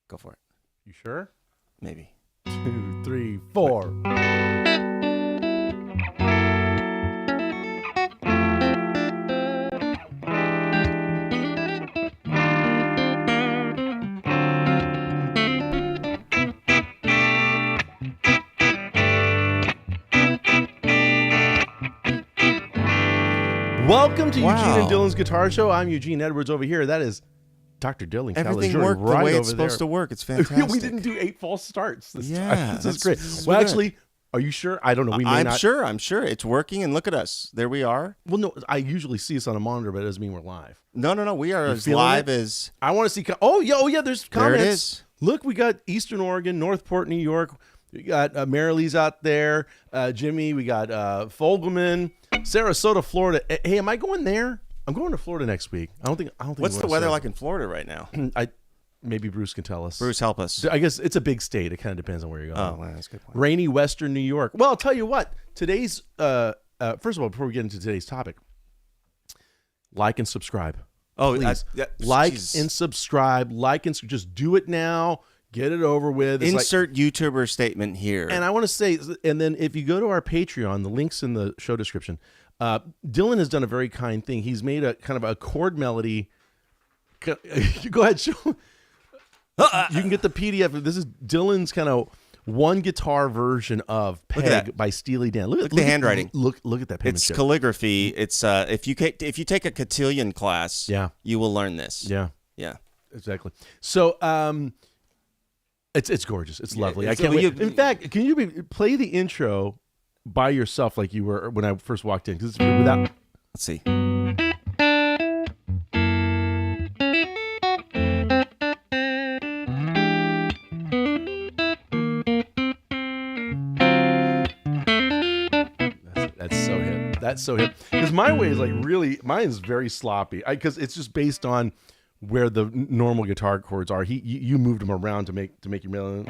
Go for it. You sure? Maybe. 2, 3, 4. Welcome to Eugene and Dylan's Guitar Show. I'm Eugene Edwards over here. That is Dr. Dylan. Everything worked the way it's supposed to work. It's fantastic. We didn't do 8 false starts this time. Yeah, This is great. Well, actually, are you sure? I don't know. I'm sure. It's working, and look at us. There we are. Well, no, I usually see us on a monitor, but it doesn't mean we're live. No. We are as live as... I want to see... Oh, yeah, there's comments. There it is. Look, we got Eastern Oregon, Northport, New York. We got Marilee's out there. Jimmy, we got Fogelman. Sarasota, Florida. Hey, am I going there? I'm going to Florida next week. I don't think. What's the weather like in Florida right now? Maybe Bruce can tell us. Bruce, help us. I guess it's a big state. It kind of depends on where you're going. Oh, well, that's a good point. Rainy Western New York. Well, I'll tell you what. Today's first of all, before we get into today's topic, like and subscribe. Oh, please. And subscribe. Just do it now. Get it over with. It's Insert YouTuber statement here. And I want to say, and then if you go to our Patreon, the link's in the show description. Dylan has done a very kind thing. He's made a kind of a chord melody. Go ahead, show. You can get the PDF. This is Dylan's kind of one guitar version of Peg by Steely Dan. Look at the handwriting. Look at that. It's calligraphy. It's if you take a cotillion class, you will learn this. Yeah, exactly. So it's gorgeous. It's lovely. I can't wait. In fact, can you play the intro by yourself like you were when I first walked in? Because without. Let's see. That's so hip. Because my way is mine is very sloppy. Because it's just based on where the normal guitar chords are. You moved them around to make your melody.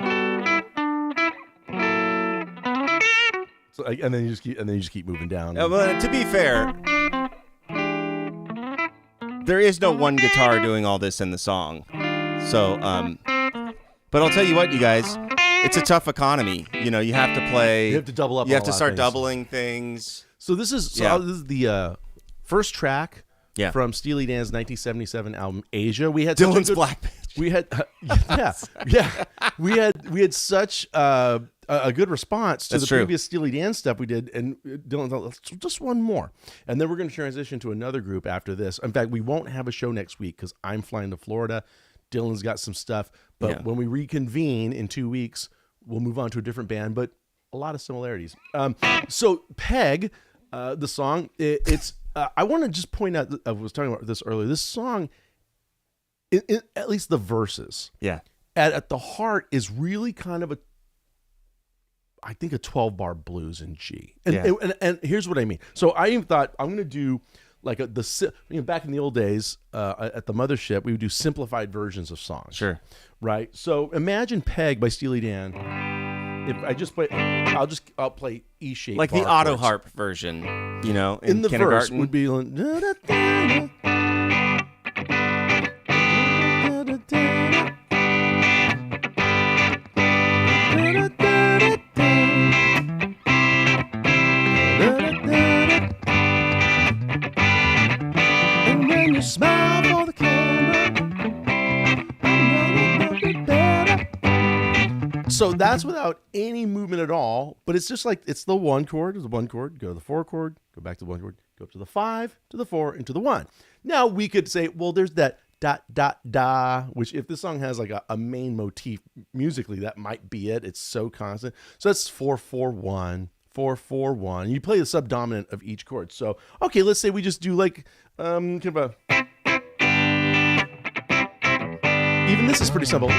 So, and then you just keep moving down. But to be fair, there is no one guitar doing all this in the song. So, but I'll tell you what, you guys, it's a tough economy. You know, you have to play. You have to double up. You have to start doubling things. So this is the first track from Steely Dan's 1977 album Asia. We had Dylan's Black Page. We had we had such a good response to previous Steely Dan stuff we did, and Dylan thought, let's just one more, and then we're going to transition to another group after this. In fact, we won't have a show next week because I'm flying to Florida. Dylan's got some stuff, but when we reconvene in 2 weeks, we'll move on to a different band, but a lot of similarities. So Peg. The song, it's. I want to just point out. I was talking about this earlier. This song, at least the verses, at the heart is really kind of I think a 12-bar blues in G. And here's what I mean. So I even thought I'm going to do like back in the old days at the Mothership, we would do simplified versions of songs. Sure. Right. So imagine Peg by Steely Dan. If I just play, I'll play E shape, like the auto harp version, you know, in the verse would be like, and when you smile for the camera. So that's without any movement at all, but it's just like it's the one chord, go to the 4 chord, go back to the 1 chord, go up to the 5, to the 4, and to the 1. Now we could say, well, there's that ... which if this song has like a main motif musically, that might be it. It's so constant. So that's 4-4-1, 4-4-1. You play the subdominant of each chord. So okay, let's say we just do like kind of a. Even this is pretty simple.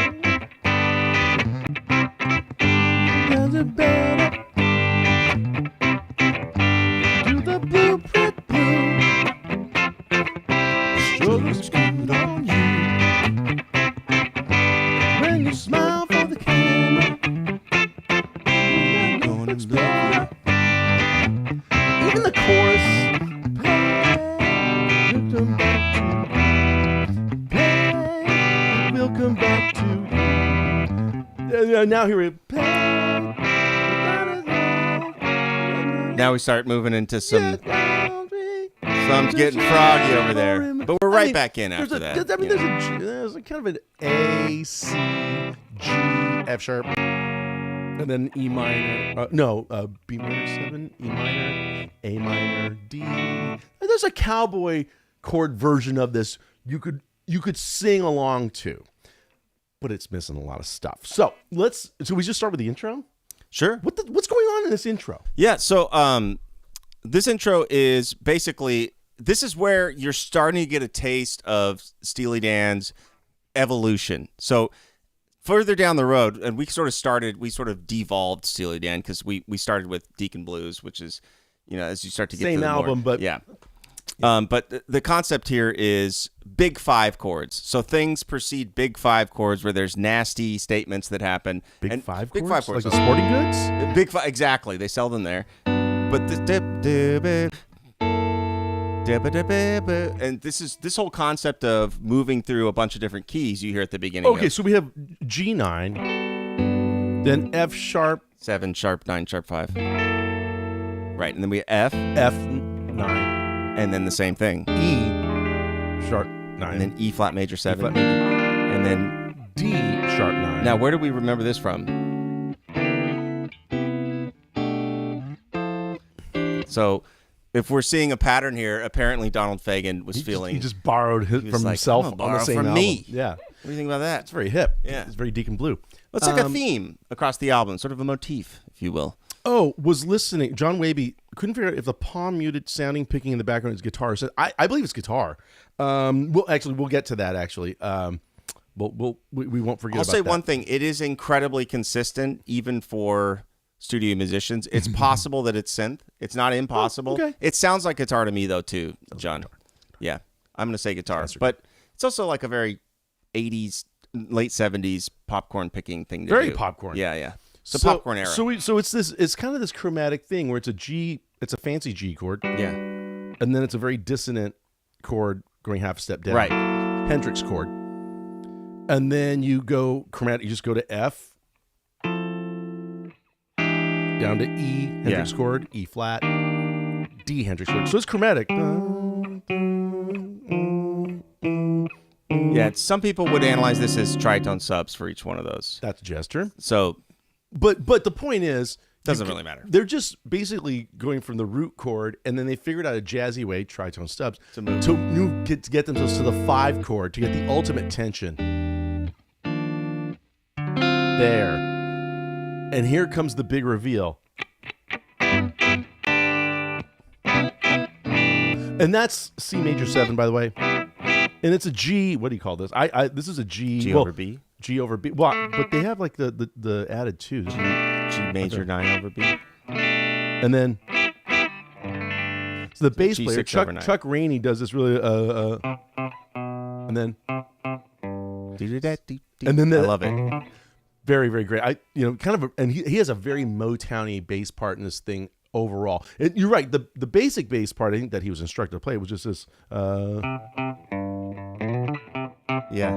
Do the blueprint blue. Struggle's good on you. When you smile for the camera, I'm gonna explore. Even the chorus. We'll come back to you. Now here we Now we start moving into some getting froggy over there. But we're right back in after that. There's a kind of an A, C, G, F sharp, and then E minor. B minor 7, E minor, A minor, D. And there's a cowboy chord version of this you could sing along to, but it's missing a lot of stuff. So we just start with the intro. Sure. What's going on in this intro? Yeah. So this intro is basically. This is where you're starting to get a taste of Steely Dan's evolution. So further down the road, and we sort of devolved Steely Dan because we started with Deacon Blues, which is, as you start to get same to the album, more, but yeah. But the concept here is big 5 chords. So things precede big 5 chords where there's nasty statements that happen. Big 5 chords? Like the sporting goods? Big 5, exactly. They sell them there. But and this whole concept of moving through a bunch of different keys you hear at the beginning. Okay, so we have G9, then F sharp, 7 sharp, 9 sharp 5. Right, and then we have F9, and then the same thing. E sharp 9, and then E flat major 7, flat major. and then D sharp 9. Now, where do we remember this from? So, if we're seeing a pattern here, apparently Donald Fagen was feeling... He just borrowed from himself on the same album. Me. Yeah. What do you think about that? It's very hip. Yeah. It's very Deacon Blue. Well, it's like a theme across the album, sort of a motif, if you will. Was listening. John Waby couldn't figure out if the palm muted sounding picking in the background is guitar. So I believe it's guitar. We'll get to that, actually. We won't forget about that. I'll say one thing. It is incredibly consistent, even for... studio musicians. It's possible that it's synth. It's not impossible. Okay. It sounds like guitar to me, though, too, John. Yeah, I'm going to say guitar. But it's also like a very 80s, late 70s popcorn picking thing to do. Very popcorn. Yeah. It's a popcorn era. So it's kind of this chromatic thing where it's a G, it's a fancy G chord. Yeah. And then it's a very dissonant chord going half a step down. Right. Hendrix chord. And then you go chromatic, you just go to F, down to E, Hendrix chord, E flat, D, Hendrix chord. So it's chromatic. Yeah, some people would analyze this as tritone subs for each one of those. That's a gesture. So, but the point is, doesn't really matter. They're just basically going from the root chord, and then they figured out a jazzy way, tritone stubs, to get themselves to the 5 chord to get the ultimate tension. There. And here comes the big reveal. And that's C major 7, by the way. And it's a G. What do you call this? This is a G. G over B. G over B. Well, but they have like the added 2s. G major 9 over B. And then so the bass player Chuck Rainey does this really and then I love it. Very, very great. And he has a very Motowny bass part in this thing overall. You're right. The basic bass part, I think, that he was instructed to play was just this. Yeah.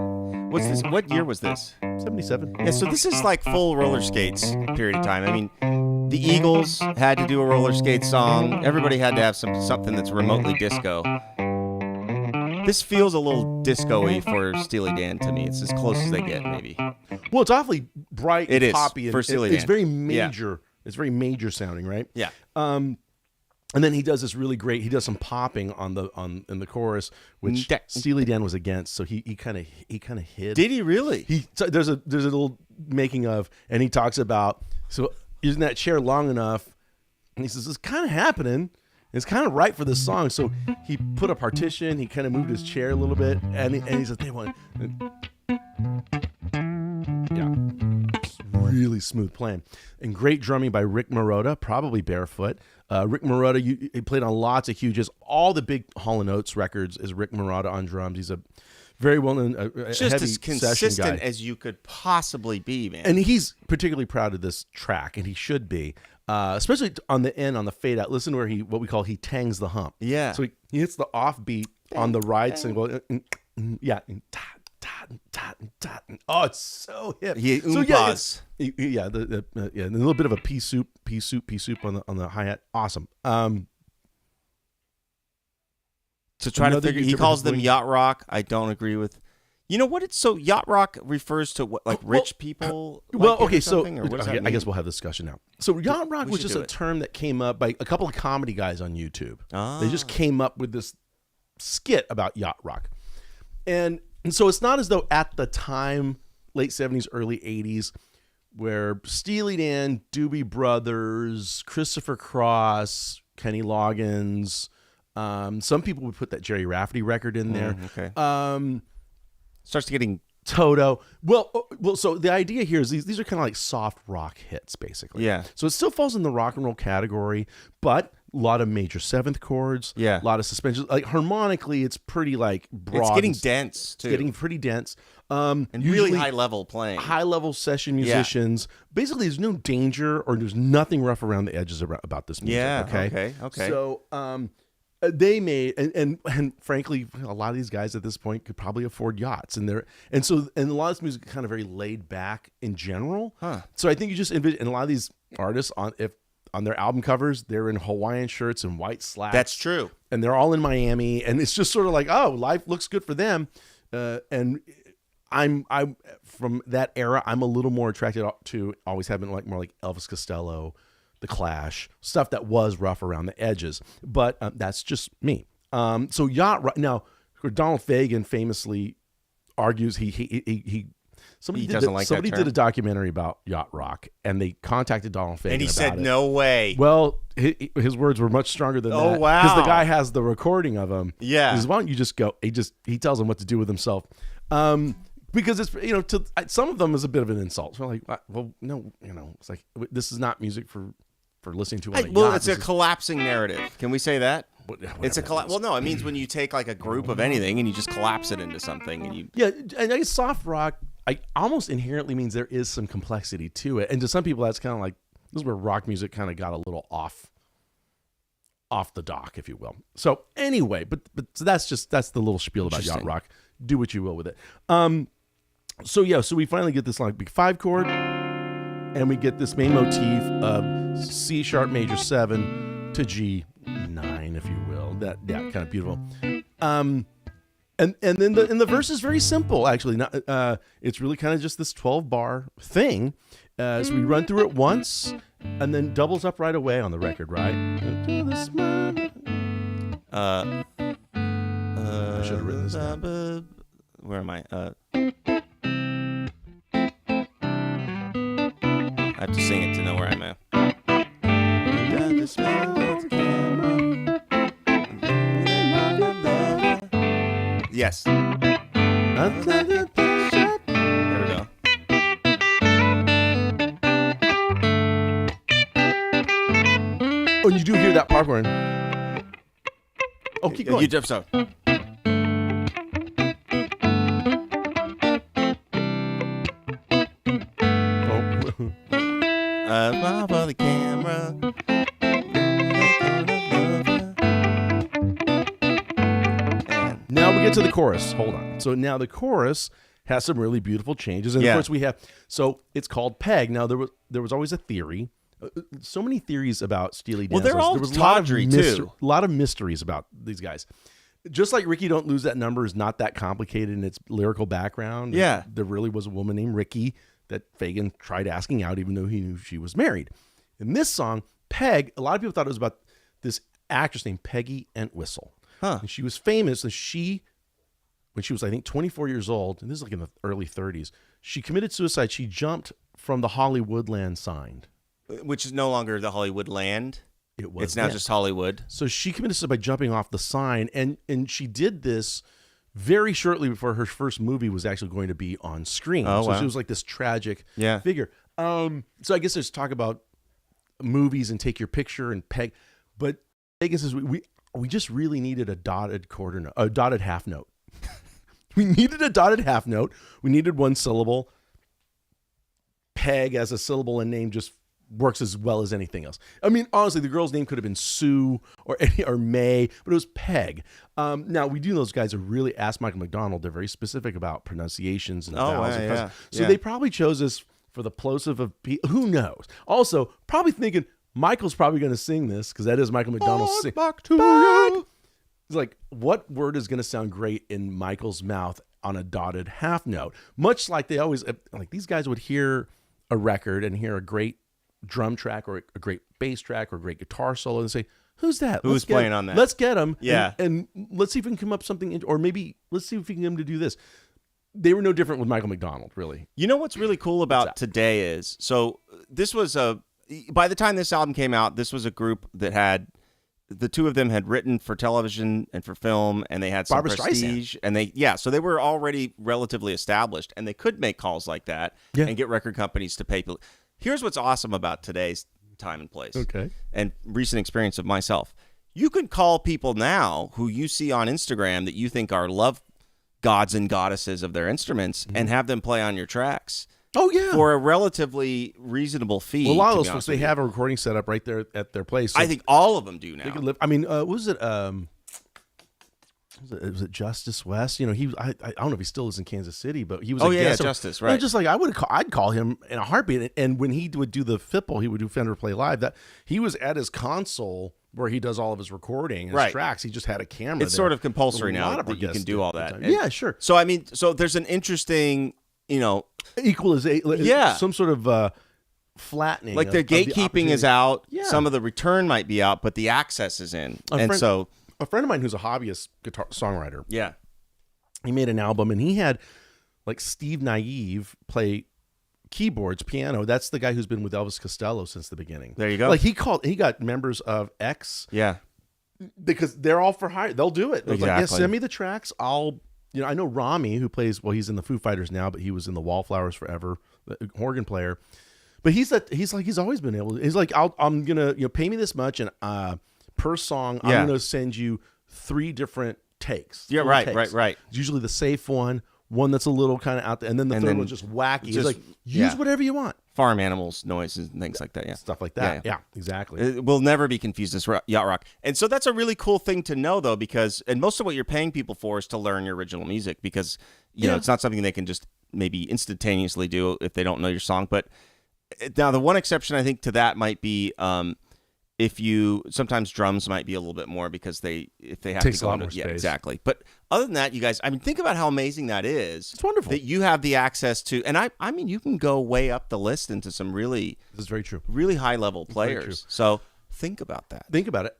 What's this? What year was this? 77. Yeah. So this is like full roller skates period of time. I mean, the Eagles had to do a roller skate song. Everybody had to have something that's remotely disco. This feels a little disco-y for Steely Dan to me. It's as close as they get, maybe. Well, it's awfully bright and poppy. For Steely Dan. It's very major. Yeah. It's very major sounding, right? Yeah. And then he does this really great. He does some popping in the chorus, which Steely Dan was against. So he kind of hid. Did he really? There's a little making of, and he talks about using that chair long enough, and he says it's kind of happening. It's kind of right for this song. So he put a partition. He kind of moved his chair a little bit, and he says they want. Yeah. Really smooth playing. And great drumming by Rick Marotta, probably barefoot. Rick Marotta, he played on lots of huges. All the big Hall & Oates records is Rick Marotta on drums. He's a very well-known, just heavy as consistent session guy. as you could possibly be, man. And he's particularly proud of this track, and he should be. Especially on the end, on the fade out. Listen where he tangs the hump. Yeah. So he hits the offbeat on the ride cymbal. Yeah. Oh, it's so hip. So yeah, the a little bit of a pea soup on the hi-hat. Awesome. To try to figure, he calls them yacht rock. I don't agree with. You know what? Yacht rock refers to what, like rich people. Okay, I guess we'll have this discussion now. So yacht rock was just a term that came up by a couple of comedy guys on YouTube. They just came up with this skit about yacht rock, and so it's not as though at the time, late 70s, early 80s, where Steely Dan, Doobie Brothers, Christopher Cross, Kenny Loggins. Some people would put that Jerry Rafferty record in there. Okay. Starts getting Toto. Well, so the idea here is these are kind of like soft rock hits, basically. Yeah. So it still falls in the rock and roll category, but a lot of major seventh chords. Yeah. A lot of suspensions. Like harmonically, it's pretty like broad. It's getting dense too. It's getting pretty dense. And really high level playing. High level session musicians. Yeah. Basically, there's no danger or there's nothing rough around the edges about this music. Yeah. Okay. So they made and frankly, a lot of these guys at this point could probably afford yachts, and a lot of this music is kind of very laid back in general. So I think you just envision, and a lot of these artists on their album covers, they're in Hawaiian shirts and white slacks. That's true, and they're all in Miami, and it's just sort of like, oh, life looks good for them. And I'm from that era, I'm a little more attracted to always having more like Elvis Costello, The Clash, stuff that was rough around the edges, but that's just me. So yacht rock. Now, Donald Fagen famously argues somebody did a documentary about yacht rock, and they contacted Donald Fagen, and he said, it. "No way." Well, his words were much stronger than that. Oh wow! Because the guy has the recording of him. Yeah. He says, "Why don't you just go?" He tells him what to do with himself. Because it's to some of them is a bit of an insult. So like, well, no, it's like this is not music for listening to on a yacht. Well, it's a collapsing narrative. Can we say that? Whatever it's a collapse. Well, no, it means when you take like a group of anything and you just collapse it into something, and you. Yeah, and I guess soft rock, almost inherently means there is some complexity to it, and to some people that's kind of like this is where rock music kind of got a little off the dock, if you will. So anyway, but so that's the little spiel about yacht rock. Do what you will with it. So we finally get this like big 5-chord. And we get this main motif of C sharp major 7 to G 9, if you will. That kind of beautiful. And then the verse is very simple, actually. It's really kind of just this 12-bar thing. So we run through it once, and then doubles up right away on the record, right? I should have written this down. Where am I? I have to sing it to know where I'm at. Yes. There we go. Oh, you do hear that part where... Oh, keep going. You jump so. For the camera. Now we get to the chorus. Hold on. So now the chorus has some really beautiful changes, and of course we have. So it's called Peg. Now there was always a theory. So many theories about Steely Dan. Well, they're all tawdry too. A lot of mysteries about these guys. Just like Ricky Don't Lose That Number is not that complicated in its lyrical background. Yeah. There really was a woman named Ricky that Fagen tried asking out, even though he knew she was married. In this song, Peg, a lot of people thought it was about this actress named Peggy Entwistle. And she was famous. When she was, I think, 24 years old, and this is like in the early 30s, she committed suicide. She jumped from the Hollywoodland sign. Which is no longer the Hollywood land. It's now then. just Hollywood. So she committed suicide by jumping off the sign, and she did this very shortly before her first movie was actually going to be on screen. Oh, so wow. she was like this tragic figure. So I guess there's talk about movies and Take Your Picture and Peg, but Fagen says we just really needed a dotted half note. We needed a dotted half note. We needed one syllable. Peg as a syllable and name just works as well as anything else. I mean, honestly, the girl's name could have been Sue or May, but it was Peg. Now, we do know those guys are really, ask Michael McDonald, they're very specific about pronunciations and vowels. And so they probably chose this for the plosive of people. Who knows? Also, probably thinking Michael's probably going to sing this because that is Michael McDonald's sing. Back to you. It's like, what word is going to sound great in Michael's mouth on a dotted half note? Much like they always, like these guys would hear a record and hear a great drum track or a great bass track or a great guitar solo and say, who's that? Who's playing on that? Let's get him. Yeah. And let's see if we can come up something, or maybe let's see if we can get him to do this. They were no different with Michael McDonald, really. You know what's really cool about today is, so this was by the time this album came out, this was a group that had, the two of them had written for television and for film, and they had some Barbra prestige. Streisand. And so they were already relatively established, and they could make calls like that and get record companies to pay people. Here's what's awesome about today's time and place. Okay. And recent experience of myself. You can call people now who you see on Instagram that you think are love gods and goddesses of their instruments and have them play on your tracks. Oh, yeah. For a relatively reasonable fee. Well, a lot of those folks, they have a recording set up right there at their place. So I think all of them do now. They could live. I mean, what was it? Was it Justice West? You know, I don't know if he still is in Kansas City, but he was. Justice, right? Just like I'd call him in a heartbeat. And when he would do the Fipple, he would do Fender Play Live. That he was at his console where he does all of his recording and his tracks. He just had a camera. It's sort of compulsory now that you can do all that. Yeah, sure. So I mean, there's an interesting, equalization. Some sort of flattening. Like the gatekeeping is out. Yeah. Some of the return might be out, but the access is in. A friend of mine who's a hobbyist guitar songwriter. Yeah. He made an album and he had like Steve Naive play keyboards, piano. That's the guy who's been with Elvis Costello since the beginning. There you go. Like he got members of X. Yeah. Because they're all for hire. They'll do it. Exactly. Like, yeah, send me the tracks. I know Rami, who plays, well, he's in the Foo Fighters now, but he was in the Wallflowers forever, the organ player. But he's always been able to, he's like, I'm going to, pay me this much and, per song, I'm going to send you 3 different takes. Yeah, right. It's usually the safe one that's a little kind of out there, and then the third one's just wacky. It's like, use whatever you want. Farm animals, noises, and things like that, Stuff like that. Yeah, exactly. It will never be confused as yacht rock. And so that's a really cool thing to know, though, because, and most of what you're paying people for is to learn your original music, because, it's not something they can just maybe instantaneously do if they don't know your song. But now the one exception, I think, to that might be, sometimes drums might be a little bit more because if they have to go a lot more space. Yeah, exactly. But other than that, you guys, I mean, think about how amazing that is. It's wonderful that you have the access to, and I mean, you can go way up the list into some really, this is very true, really high level players. So think about that. Think about it.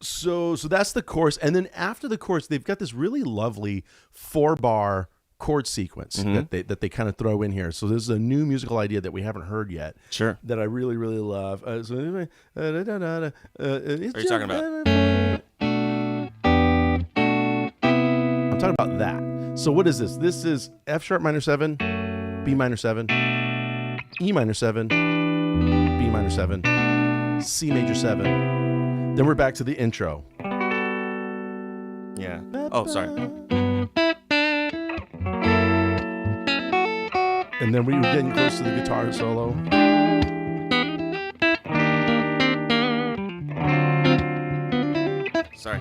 So that's the chorus, and then after the chorus, they've got this really lovely 4-bar chord sequence that they kind of throw in here. So this is a new musical idea that we haven't heard yet. Sure. That I really, really love. What are you talking about? I'm talking about that. So what is this? This is F sharp minor 7, B minor 7, E minor 7, B minor 7, C major 7. Then we're back to the intro. Yeah. Oh, sorry. And then we were getting close to the guitar solo. Sorry.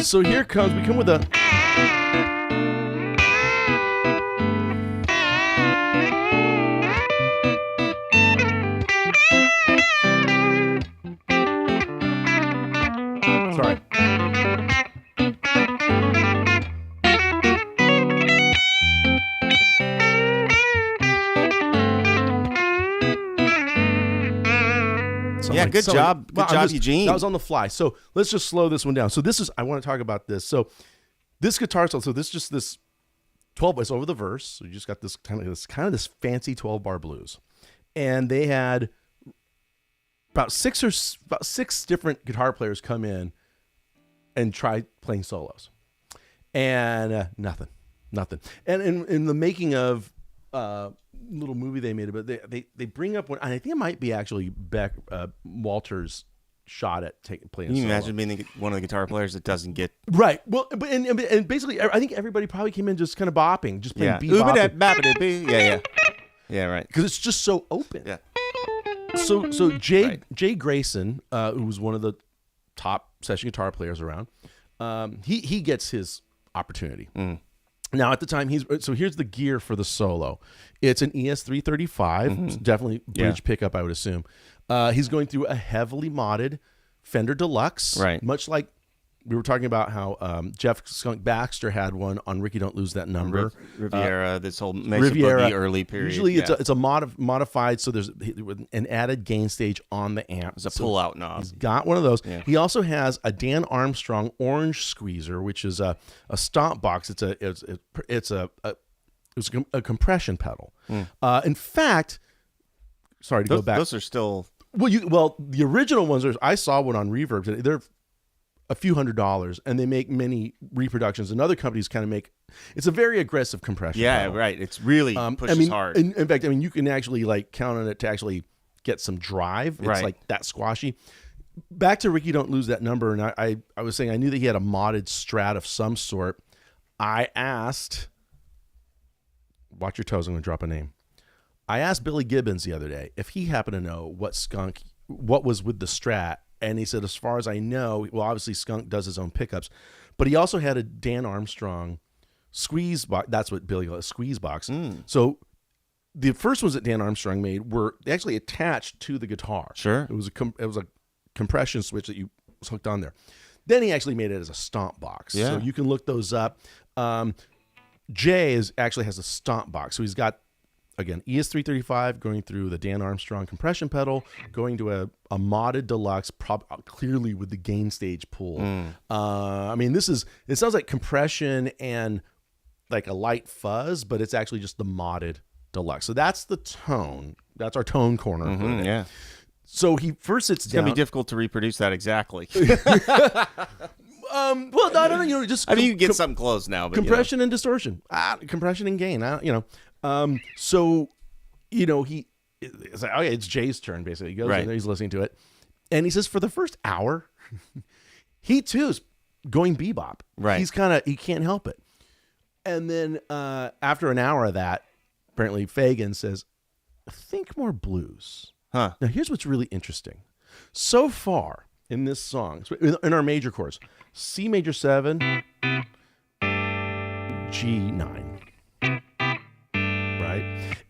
So here comes, we come with a... Sorry. Yeah, good job. Good job, Eugene. That was on the fly. So let's just slow this one down. So I want to talk about this. So this guitar solo, so this 12 bars over the verse. So you just got this kind of this fancy 12-bar blues. And they had about six different guitar players come in and try playing solos. And nothing. And in the making of little movie they made about they bring up one, and I think it might be actually Beck Walter's shot at playing. Can you solo. imagine being one of the guitar players that doesn't get right? Well, but and basically, I think everybody probably came in just kind of bopping, just playing bebop. Yeah. Yeah, right. Because it's just so open. Yeah. So Jay Grayson, who was one of the top session guitar players around, he gets his opportunity. Now at the time here's the gear for the solo. It's an ES335, it's definitely bridge pickup, I would assume. He's going through a heavily modded Fender Deluxe, right? Much like we were talking about how Jeff Skunk Baxter had one on Ricky Don't Lose That Number. Riviera, this whole Mesa Boogie early period. Usually it's a modified, so there's an added gain stage on the amp. It's a pull-out knob. He's got one of those. Yeah. He also has a Dan Armstrong orange squeezer, which is a stomp box. It's a compression pedal. In fact, sorry to go back. Those are still... Well, the original ones I saw one on Reverb. They're a few $100s, and they make many reproductions. And other companies kind of make. It's a very aggressive compression. Yeah, pedal. right. It's really pushes hard. In fact, you can actually count on it to actually get some drive. It's like that squashy. Back to Ricky, Don't Lose That Number. And I was saying I knew that he had a modded Strat of some sort. I asked. Watch your toes. I'm going to drop a name. I asked Billy Gibbons the other day if he happened to know what was with the Strat, and he said, as far as I know, well, obviously Skunk does his own pickups, but he also had a Dan Armstrong squeeze box. That's what Billy called a squeeze box. So the first ones that Dan Armstrong made were actually attached to the guitar. Sure, it was a compression switch that was hooked on there. Then he actually made it as a stomp box. Yeah. So you can look those up. Jay actually has a stomp box, so he's got. Again, ES335 going through the Dan Armstrong compression pedal, going to a modded Deluxe, clearly with the gain stage pull. It sounds like compression and like a light fuzz, but it's actually just the modded Deluxe. So that's the tone. That's our tone corner. Yeah. So he first sits down. It's going to be difficult to reproduce that exactly. Well, no, just. I mean, you can get something close now. But, compression and distortion. Compression and gain. So, it's like, okay, it's Jay's turn, basically. He goes in there, he's listening to it. And he says for the first hour, he too is going bebop. Right. He can't help it. And then after an hour of that, apparently Fagan says, think more blues. Huh. Now, here's what's really interesting. So far in this song, in our major chords, C major 7, G9.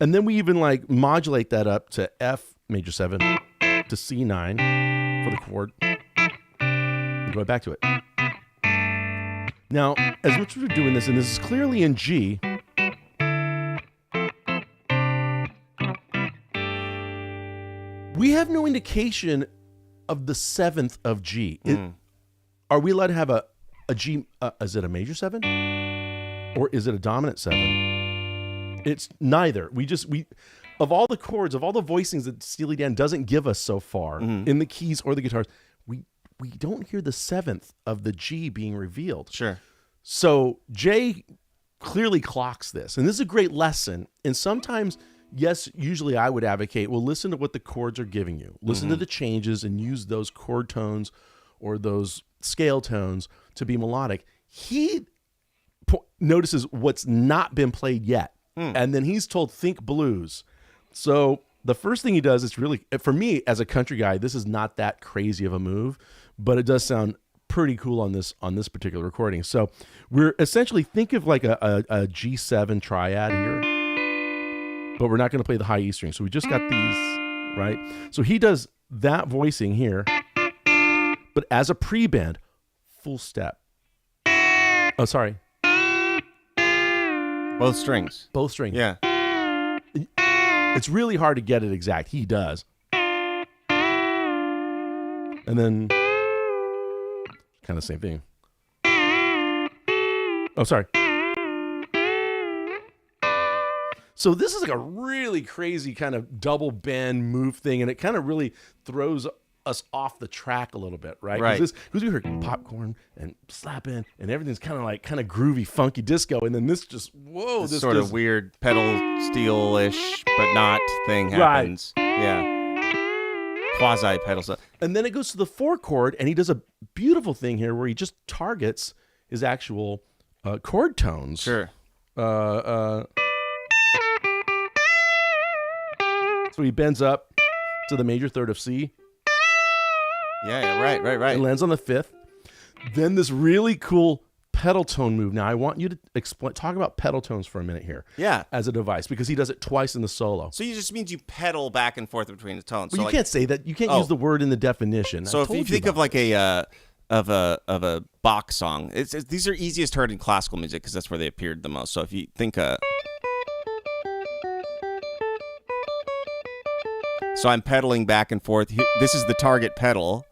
And then we even modulate that up to F major 7 to C9 for the chord. And go back to it. Now, as much as we're doing this, and this is clearly in G, we have no indication of the 7th of G. Are we allowed to have a G? Is it a major 7? Or is it a dominant 7? It's neither. We of all the chords, of all the voicings that Steely Dan doesn't give us so far in the keys or the guitars, we don't hear the 7th of the G being revealed. Sure. So Jay clearly clocks this, and this is a great lesson. And sometimes, yes, usually I would advocate, well, listen to what the chords are giving you. Listen to the changes and use those chord tones or those scale tones to be melodic. He notices what's not been played yet. And then he's told, think blues. So the first thing he does is really, for me as a country guy, this is not that crazy of a move, but it does sound pretty cool on this particular recording. So we're essentially, think of like a G7 triad here, but we're not going to play the high E string. So we just got these, right? So he does that voicing here, but as a pre-bend, full step. Oh, sorry. Both strings. Both strings. Yeah. It's really hard to get it exact. He does. And then kind of same thing. Oh, sorry. So this is like a really crazy kind of double bend move thing, and it kind of really throws us off the track a little bit, right? Because we heard popcorn and slapping, and everything's kind of groovy, funky disco, and then this just this sort of weird pedal steel-ish, but not thing happens. Right. Yeah, quasi pedal stuff. And then it goes to the 4 chord, and he does a beautiful thing here where he just targets his actual chord tones. Sure. So he bends up to the major third of C. Yeah, right. And lands on the 5th. Then this really cool pedal tone move. Now I want you to talk about pedal tones for a minute here. Yeah. As a device, because he does it twice in the solo. So it just means you pedal back and forth between the tones. Well, so you can't say that. You can't use the word in the definition. So if you think of like a Bach song, these are easiest heard in classical music because that's where they appeared the most. So if you think so I'm pedaling back and forth. This is the target pedal.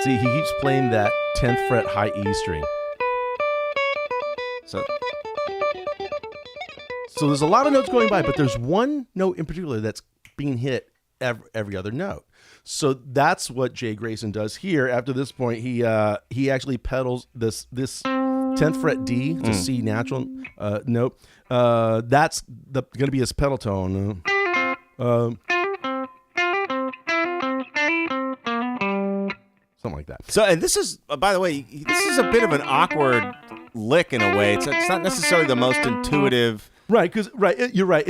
See, he keeps playing that 10th fret high E string. So there's a lot of notes going by, but there's one note in particular that's being hit every other note. So that's what Jay Grayson does here. After this point, he actually pedals this 10th fret D to C natural note. That's going to be his pedal tone. Something like that. So, and this is, by the way, this is a bit of an awkward lick in a way. It's not necessarily the most intuitive. Right, because you're right.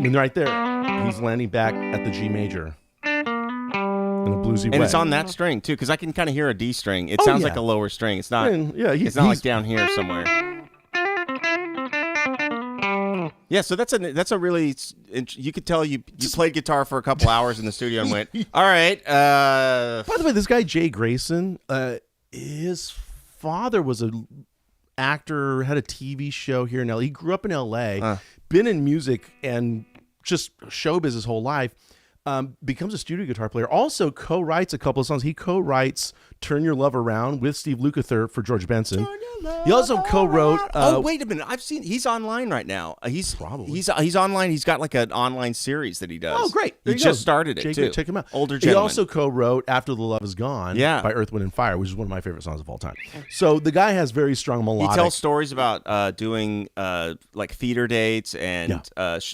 And right there, he's landing back at the G major in a bluesy way. And it's on that string too, because I can kind of hear a D string. It sounds like a lower string. It's not. It's not like down here somewhere. Yeah, so that's a really, you could tell you played guitar for a couple hours in the studio and went, all right. By the way, this guy Jay Grayson, his father was an actor, had a TV show here in LA. He grew up in LA, been in music and just showbiz his whole life. Becomes a studio guitar player. Also co-writes a couple of songs. He co-writes "Turn Your Love Around" with Steve Lukather for George Benson. He also co-wrote. Wait a minute! I've seen he's online right now. He's online. He's got like an online series that he does. Oh, great! He just started it too. Check him out. Older gentleman. He also co-wrote "After the Love Is Gone" by Earth, Wind and Fire, which is one of my favorite songs of all time. So the guy has very strong melodic. He tells stories about doing like theater dates and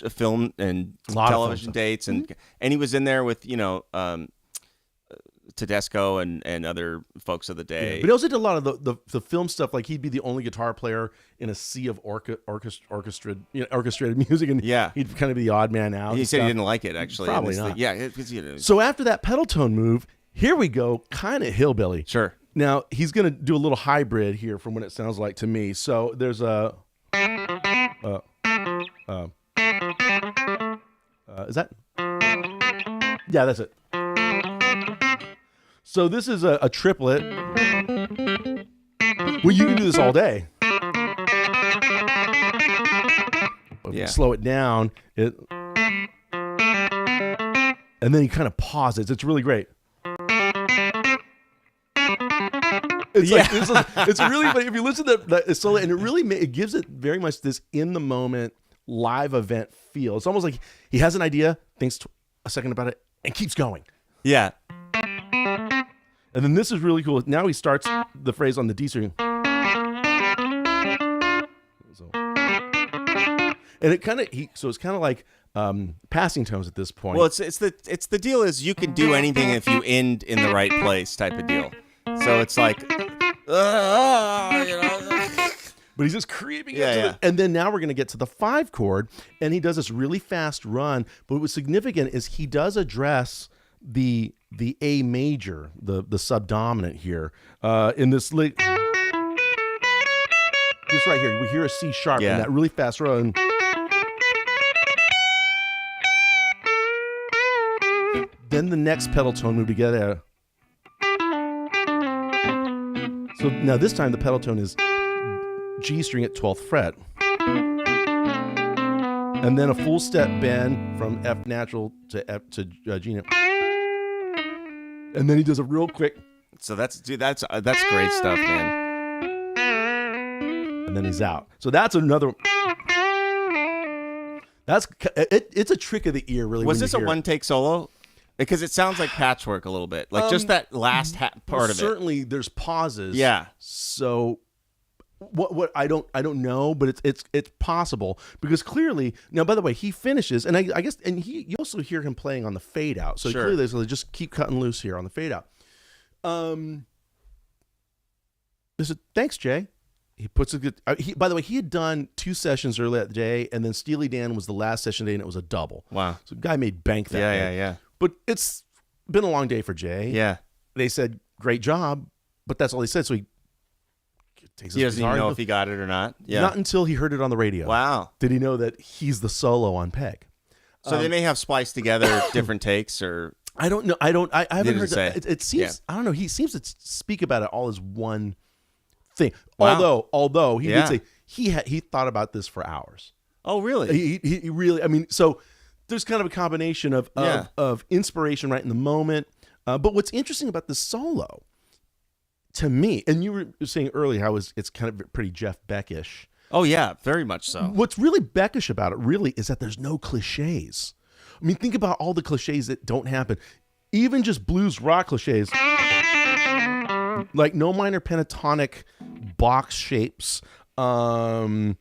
film and television dates, and he was in there with Tedesco and other folks of the day. Yeah, but he also did a lot of the film stuff. Like he'd be the only guitar player in a sea of orchestrated music, and he'd kind of be the odd man out. He said he didn't like it actually. Probably not. So after that pedal tone move, here we go, kind of hillbilly. Sure. Now he's going to do a little hybrid here from what it sounds like to me. So there's a. Is that? Yeah, that's it. So this is a triplet. Well, you can do this all day. But if you slow it down, and then he kind of pauses. It's really great. It's really funny if you listen to that solo, and it gives it very much this in the moment live event feel. It's almost like he has an idea, thinks a second about it, and keeps going. Yeah. And then this is really cool. Now he starts the phrase on the D string. And it's kind of like passing tones at this point. Well, it's the deal is you can do anything if you end in the right place type of deal. So it's like, But he's just creeping into it. And then now we're going to get to the 5 chord, and he does this really fast run. But what's significant is he does address the A major, the subdominant here, in this this right here. We hear a C sharp in that really fast run. Then the next pedal tone move together. So now this time the pedal tone is G string at 12th fret. And then a full step bend from F natural to F to G natural. And then he does a real quick. So that's great stuff, man. And then he's out. So that's another. It's a trick of the ear, really. Was this a one-take solo? Because it sounds like patchwork a little bit, like just that last part of it. Certainly, there's pauses. Yeah. So, what I don't know, but it's possible because clearly now. By the way, he finishes, and I guess, and you also hear him playing on the fade out. So clearly, they just keep cutting loose here on the fade out. Thanks, Jay. He puts a good. By the way, he had done 2 sessions earlier that day, and then Steely Dan was the last session day, and it was a double. Wow. So the guy made bank that day. Yeah. But it's been a long day for Jay. Yeah. They said, great job, but that's all he said. So he takes his doesn't guitar. even know if he got it or not. Yeah. Not until he heard it on the radio. Wow. Did he know that he's the solo on Peg. So they may have spliced together different takes, or I don't know. I haven't heard that. It seems. Yeah. I don't know. He seems to speak about it all as one thing. Wow. Although he did say he thought about this for hours. Oh, really? He really. I mean, so there's kind of a combination of inspiration right in the moment. But what's interesting about the solo, to me, and you were saying earlier how it's kind of pretty Jeff Beckish. Oh yeah, very much so. What's really Beckish about it really is that there's no cliches. I mean, think about all the cliches that don't happen. Even just blues rock cliches, like no minor pentatonic box shapes. Right.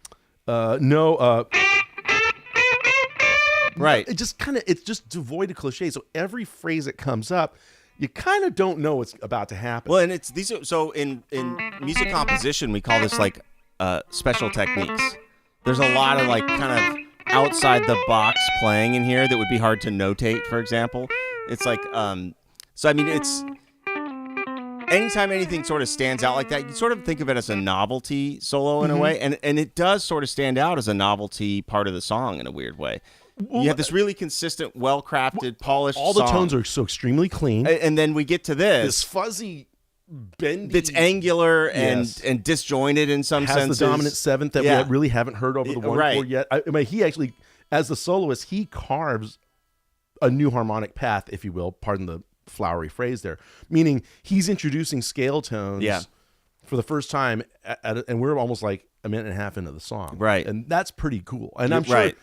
It's just devoid of cliches. So every phrase that comes up, you kind of don't know what's about to happen. Well, and in music composition, we call this like special techniques. There's a lot of like kind of outside the box playing in here that would be hard to notate, for example. It's like so I mean, it's anytime anything sort of stands out like that, you sort of think of it as a novelty solo in a way, and it does sort of stand out as a novelty part of the song in a weird way. Well, you have this really consistent, well-crafted, polished all the song. tones are so extremely clean. And then we get to this fuzzy, bendy. It's angular and disjointed in some senses. Has the dominant seventh that we really haven't heard over the one chord yet. I mean, he actually, as the soloist, he carves a new harmonic path, if you will. Pardon the flowery phrase there. Meaning he's introducing scale tones for the first time, and we're almost like a minute and a half into the song. Right. And that's pretty cool. And I'm sure...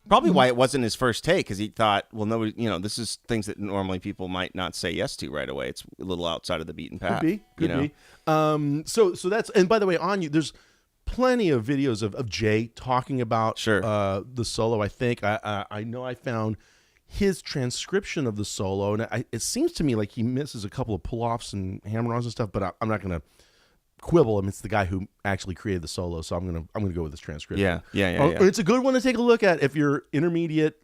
Probably why it wasn't his first take, because he thought, well, nobody, this is things that normally people might not say yes to right away. It's a little outside of the beaten path. Could be. So that's, and by the way, there's plenty of videos of Jay talking about the solo. I think I know I found his transcription of the solo, and it seems to me like he misses a couple of pull-offs and hammer-ons and stuff, but I'm not going to quibble him. It's the guy who actually created the solo, so I'm gonna go with his transcription. Yeah. It's a good one to take a look at if you're intermediate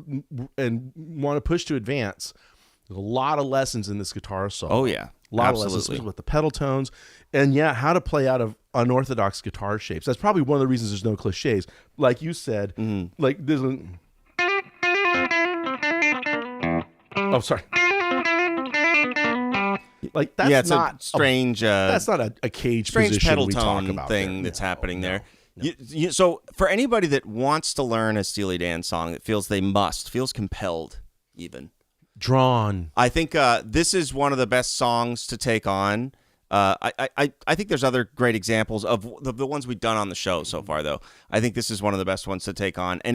and want to push to advance. There's a lot of lessons in this guitar solo. Oh yeah, a lot of lessons with the pedal tones, and how to play out of unorthodox guitar shapes. That's probably one of the reasons there's no cliches, like you said. Like there's oh, sorry. Like that's not strange. That's not a cage strange position pedal we tone talk about thing there. that's happening there. No. So for anybody that wants to learn a Steely Dan song, that feels feels compelled, even drawn. I think this is one of the best songs to take on. I think there's other great examples of the ones we've done on the show so far, though. I think this is one of the best ones to take on, and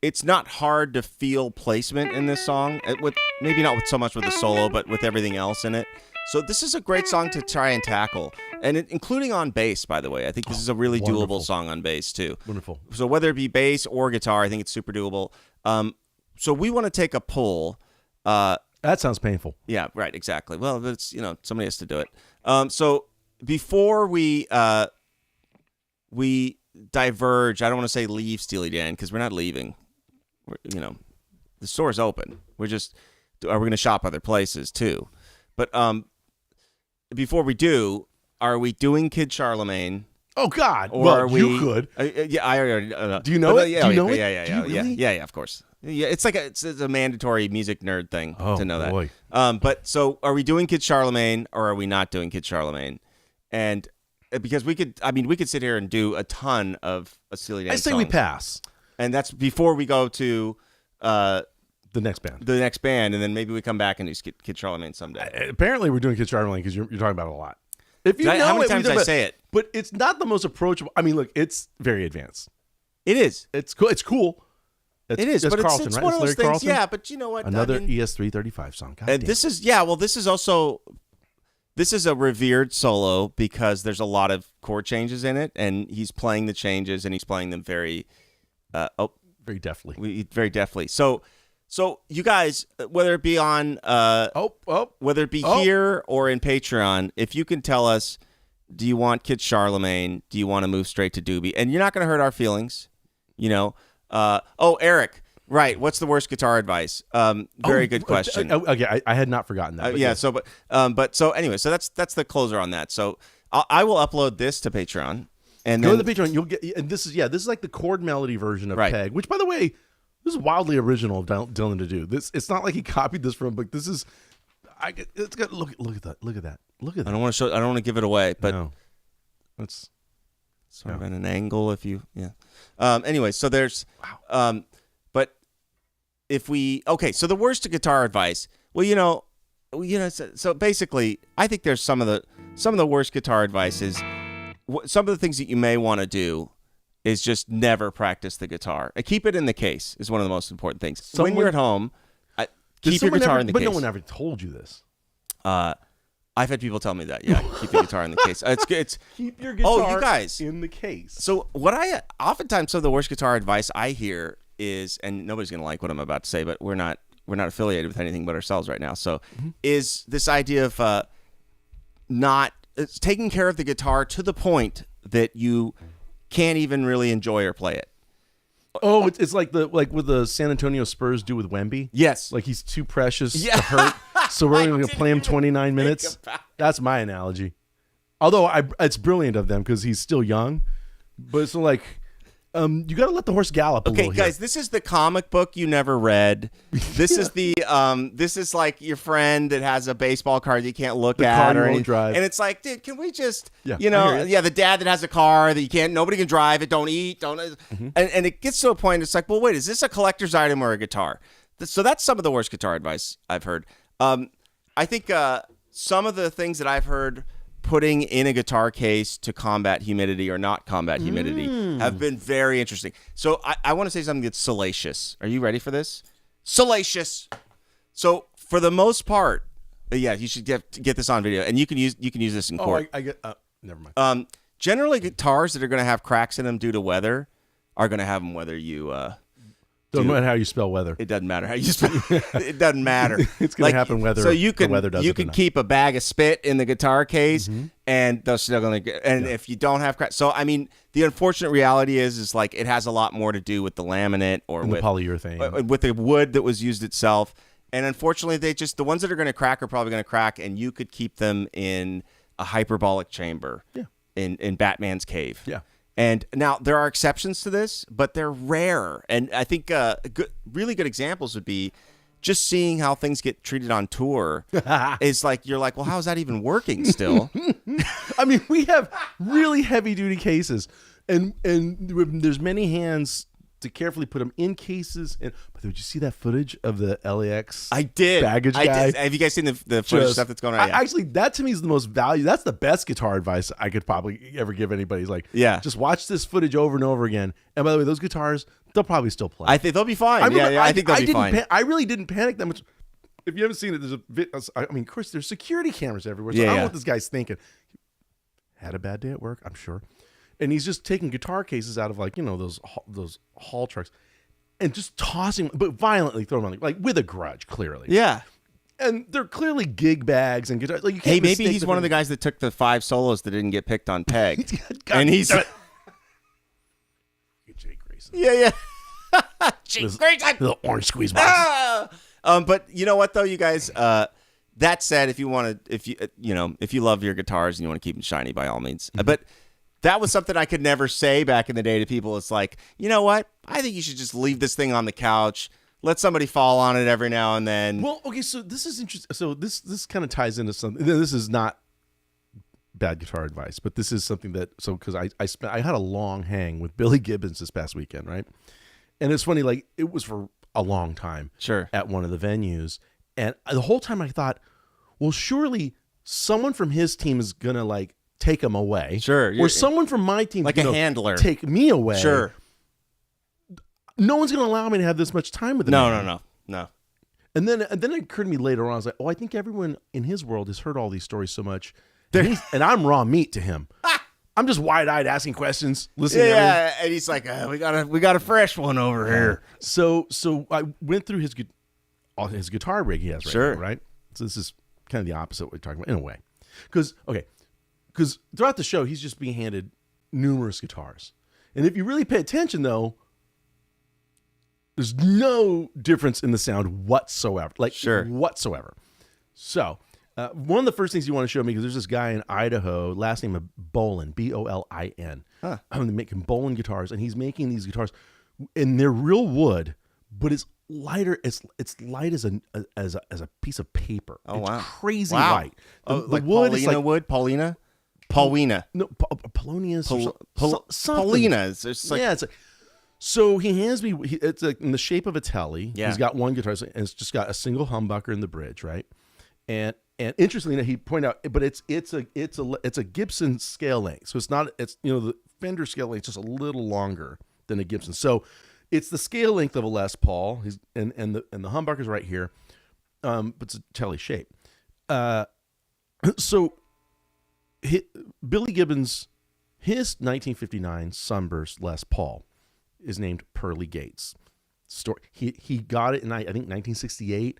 it's not hard to feel placement in this song, with maybe not with so much with the solo, but with everything else in it. So this is a great song to try and tackle, and including on bass, by the way. I think this is a really doable song on bass, too. Wonderful. So whether it be bass or guitar, I think it's super doable. So we want to take a pull. That sounds painful. Yeah, right, exactly. Well, it's somebody has to do it. So before we diverge, I don't want to say leave Steely Dan, because we're not leaving. The store's open. Are we going to shop other places too? But before we do, are we doing Kid Charlemagne? Oh God! Or well, are we? You could. Yeah, I already. Do you know it? Yeah, do you know it? Yeah, of course. Yeah, it's like it's a mandatory music nerd thing to know boy. that. But so, are we doing Kid Charlemagne or are we not doing Kid Charlemagne? And because we could sit here and do a ton of Steely Dan. I say songs. we pass. And that's before we go to the next band. And then maybe we come back and do Kid Charlemagne someday. Apparently, we're doing Kid Charlemagne because you're talking about it a lot. If you how many times did I say it? But it's not the most approachable. I mean, look, it's very advanced. It is. It's cool. It's cool. It is. But Carlton, it's right? one of those things. Carlton? Yeah, but you know what? Another ES335 song. God and damn. this is also. This is a revered solo because there's a lot of chord changes in it, and he's playing the changes, and he's playing them very deftly. Very deftly. So you guys, whether it be on whether it be here or in Patreon, if you can tell us Do you want Kid Charlemagne? Do you want to move straight to Doobie? And you're not going to hurt our feelings, you know. Eric, right? What's the worst guitar advice? Very good question. Okay, I had not forgotten that. Yeah. So, so anyway, so that's the closer on that. So I will upload this to Patreon, and go then, to the Patreon. You'll get. And this is like the chord melody version of Peg, which, by the way, this is wildly original of Dylan to do. It's not like he copied this from, but this is. It's got look at that. Look at that. Look at that. I don't want to show. I don't want to give it away, but that's sort of at an angle. If you, Anyway, so there's. Wow. But if we so the worst guitar advice. Well, so basically, I think there's some of the worst guitar advice is some of the things that you may want to do is just never practice the guitar. Keep it in the case is one of the most important things. When you're at home. Keep your guitar in the case. But no one ever told you this. I've had people tell me that. Yeah, keep the guitar in the case. It's keep your guitar you guys. in the case. So oftentimes some of the worst guitar advice I hear is, and nobody's gonna like what I'm about to say, but we're not affiliated with anything but ourselves right now. So is this idea of not taking care of the guitar to the point that you can't even really enjoy or play it. Oh, it's like what the San Antonio Spurs do with Wemby. Yes, like he's too precious to hurt, so we're going to play him 29 minutes. That's my analogy. Although it's brilliant of them because he's still young, but it's like you got to let the horse gallop. Okay, guys, this is the comic book you never read. This is this is like your friend that has a baseball card you can't look at or anything. Drive. And it's like, dude, can we just, the dad that has a car that nobody can drive it, don't eat, don't, and it gets to a point. It's like, well, wait, is this a collector's item or a guitar? So that's some of the worst guitar advice I've heard. I think some of the things that I've heard putting in a guitar case to combat humidity or not combat humidity have been very interesting. So I want to say something that's salacious. Are you ready for this? Salacious. So for the most part, you should get this on video, and you can use this in court. I get. Never mind. Generally, guitars that are going to have cracks in them due to weather are going to have them whether you. Doesn't matter how you spell weather. It doesn't matter how you spell. It doesn't matter. It's going to happen whether. So you can weather does you can keep a bag of spit in the guitar case, and they're still going to get. And if you don't have cracks, so I mean, the unfortunate reality is like it has a lot more to do with the laminate or with the polyurethane, with the wood that was used itself. And unfortunately, the ones that are going to crack are probably going to crack, and you could keep them in a hyperbolic chamber. Yeah. In Batman's cave. Yeah. And now there are exceptions to this, but they're rare. And I think really good examples would be just seeing how things get treated on tour. Is like you're like, well, how is that even working still? I mean, we have really heavy duty cases, and there's many hands to carefully put them in cases. And but did you see that footage of the LAX? I did. Baggage guy. Have you guys seen the footage stuff that's going on? Yeah. Actually, that to me is the most value. That's the best guitar advice I could probably ever give anybody. Is like, just watch this footage over and over again. And by the way, those guitars, they'll probably still play. I think they'll be fine. I think they'll be fine. I really didn't panic that much. If you haven't seen it, I mean, Chris, there's security cameras everywhere. So I don't know what this guy's thinking. Had a bad day at work, I'm sure. And he's just taking guitar cases out of those haul trucks and just tossing, but violently throwing them like with a grudge, clearly. Yeah. And they're clearly gig bags and guitars. Like you can't maybe he's one of the guys that took the 5 solos that didn't get picked on Peg. And he's Jake Grayson. Yeah. Jake Grayson. The orange squeeze box. But you know what though, you guys. That said, if you want to, if you love your guitars and you want to keep them shiny, by all means. But that was something I could never say back in the day to people. It's like, you know what? I think you should just leave this thing on the couch. Let somebody fall on it every now and then. Well, okay, so this is interesting. So this kind of ties into something. This is not bad guitar advice, but this is something that because I had a long hang with Billy Gibbons this past weekend, right? And it's funny, like it was for a long time, sure, at one of the venues, and the whole time I thought, well, surely someone from his team is gonna like take him away. Sure. Or someone from my team, like a handler, take me away. Sure. No one's going to allow me to have this much time with him. No. And then it occurred to me later on, I was like, oh, I think everyone in his world has heard all these stories so much. And I'm raw meat to him. I'm just wide-eyed asking questions, listening. Yeah, and he's like, we got a fresh one over here. So I went through his guitar rig he has right now, right? So this is kind of the opposite of what we're talking about in a way. Because, okay, because throughout the show, he's just being handed numerous guitars. And if you really pay attention, though, there's no difference in the sound whatsoever. Like, whatsoever. So, one of the first things you want to show me, because there's this guy in Idaho, last name of Bolin, Bolin. Huh. I'm making Bolin guitars, and he's making these guitars, and they're real wood, but it's lighter. It's light as a piece of paper. Oh, it's wow. crazy Wow. light. The Like wood Paulina is like wood? Paulina? No, Polonius. Something. Paulina. It's like, Yeah, it's like, so he hands me. It's like in the shape of a telly. Yeah. He's got one guitar, and it's just got a single humbucker in the bridge, right? And interestingly enough, he pointed out, but it's a Gibson scale length, so it's the Fender scale length is just a little longer than a Gibson. So it's the scale length of a Les Paul. And the humbucker's right here, but it's a telly shape. So Billy Gibbons, his 1959 Sunburst Les Paul is named Pearly Gates. He got it in, I think, 1968,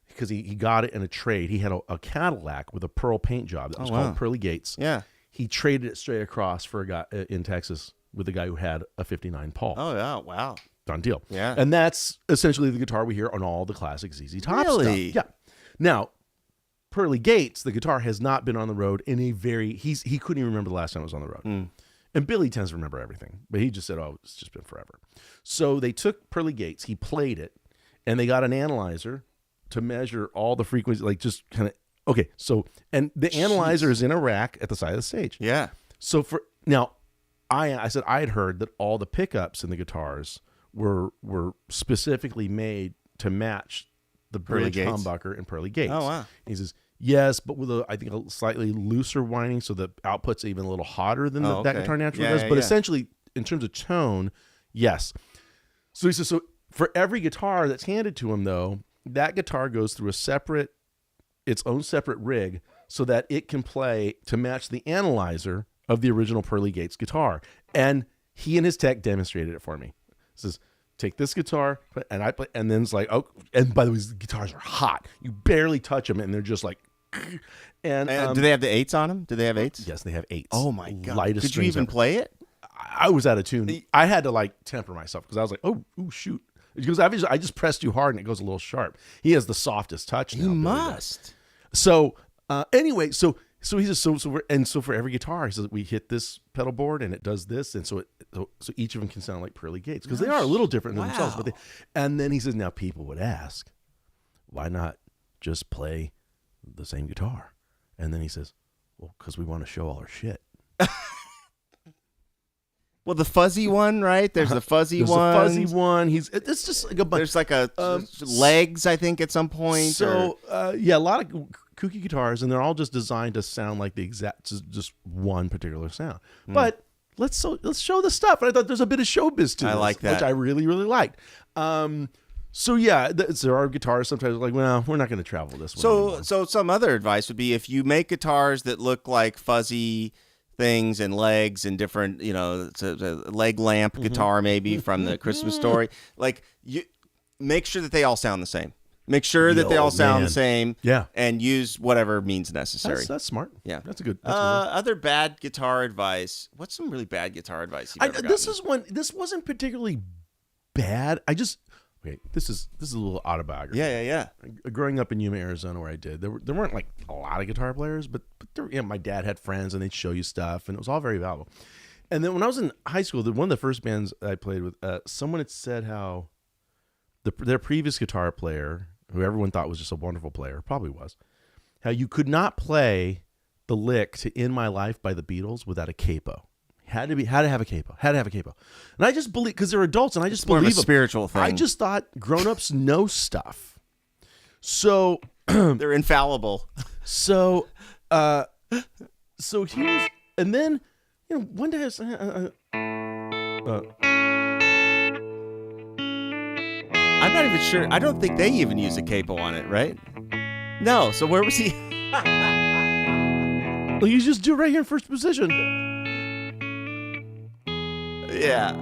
because he got it in a trade. He had a Cadillac with a pearl paint job that was called Pearly Gates. Yeah. He traded it straight across for a guy in Texas with a guy who had a 59 Paul. Oh, yeah. Wow. Done deal. Yeah. And that's essentially the guitar we hear on all the classic ZZ Top Really? stuff. Yeah. Now, Pearly Gates, the guitar, has not been on the road in he couldn't even remember the last time it was on the road. And Billy tends to remember everything, but he just said, oh, it's just been forever. So they took Pearly Gates, he played it, and they got an analyzer to measure all the frequencies, like just kind of, okay. So, and the analyzer is in a rack at the side of the stage. Yeah. So I said I had heard that all the pickups in the guitars were specifically made to match the bridge humbucker and Pearly Gates. Oh, wow. He says, yes, but with I think a slightly looser winding, so the output's even a little hotter than that guitar naturally does. But essentially, in terms of tone, yes. So he says, so for every guitar that's handed to him, though, that guitar goes through its own separate rig, so that it can play to match the analyzer of the original Pearly Gates guitar. And he and his tech demonstrated it for me. He says, take this guitar, and I play, and then it's like, oh, and by the way, the guitars are hot. You barely touch them, and they're just like, and do they have the 8s on them? Do they have 8s? Yes, they have 8s. Oh my god! Lightest Could you even play it? I was out of tune. I had to like temper myself, because I was like, oh shoot, because I just pressed too hard and it goes a little sharp. He has the softest touch now. He must. So anyway, so he says, so for every guitar, he says, we hit this pedal board and it does this, and so each of them can sound like Pearly Gates, because they are a little different than themselves. But and then he says, now people would ask, why not just play the same guitar? And then he says, well, because we want to show all our shit. Well, the fuzzy one, right? There's the fuzzy one. There's the fuzzy one. It's just like a bunch. There's like a legs, I think, at some point. So a lot of kooky guitars, and they're all just designed to sound like the exact, just one particular sound. But let's show the stuff. And I thought there's a bit of showbiz to this, like that, which I really, really liked. So yeah, there are guitars sometimes like, well, we're not going to travel this one anymore. So some other advice would be, if you make guitars that look like fuzzy things and legs and different, it's a leg lamp guitar maybe from the Christmas Story, like, you make sure that they all sound the same. Make sure that they all sound the same. Yeah. And use whatever means necessary. That's smart. Yeah. That's a good one. Other bad guitar advice. What's some really bad guitar advice you've ever gotten? This wasn't particularly bad. This is a little autobiography. Yeah. Growing up in Yuma, Arizona, where I did, there weren't like a lot of guitar players, but my dad had friends and they'd show you stuff, and it was all very valuable. And then when I was in high school, one of the first bands I played with, someone had said how their previous guitar player, who everyone thought was just a wonderful player, probably was, how you could not play the lick to "In My Life" by the Beatles without a capo. Had to have a capo. And I just believe, because they're adults, and I just believe more of a spiritual thing. I just thought grown-ups know stuff. So they're infallible. So here's, and then one day I was, I'm not even sure. I don't think they even use a capo on it, right? No. So where was he? Well, you just do it right here in first position. Yeah.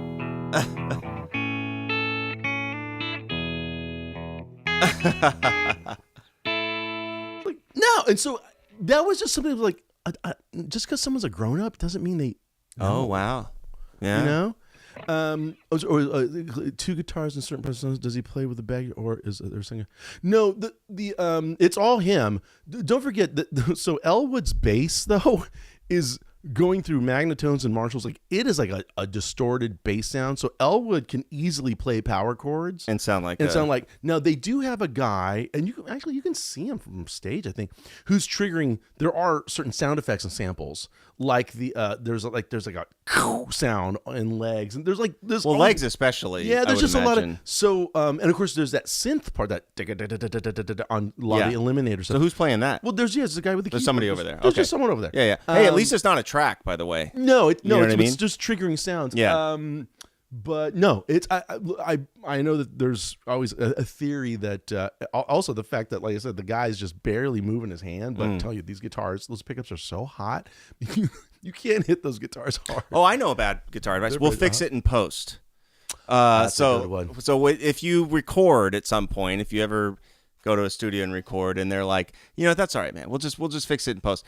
Like, no. And so that was just something like just because someone's a grown up doesn't mean they know. Oh wow, yeah. You know, two guitars in certain personas. Does he play with the bag, or is there a singer? No, it's all him. Don't forget that. So Elwood's bass though is going through Magnatones and Marshalls. Like it is like a distorted bass sound. So Elwood can easily play power chords and sound like now they do have a guy, and you can see him from stage, I think, who's triggering. There are certain sound effects and samples, like there's like a sound in legs, and there's like this. Well, legs especially. Yeah, there's just imagine. a lot of so and of course there's that synth part that on a lot of the Eliminator stuff. So who's playing that? Well, there's a guy with the keyboard. There's somebody over there. There's Okay. just someone over there. Yeah. Hey, at least it's not a track, by the way. No, You know what I mean? it's just triggering sounds. Yeah. But no, it's I know that there's always a theory that also the fact that, like I said, the guy's just barely moving his hand. But I tell you, these guitars, those pickups are so hot, you can't hit those guitars hard. Oh, I know about guitar advice. We'll fix it in post. That's a good one. So if you record at some point, if you ever go to a studio and record, and they're like, that's all right, man. We'll just fix it in post.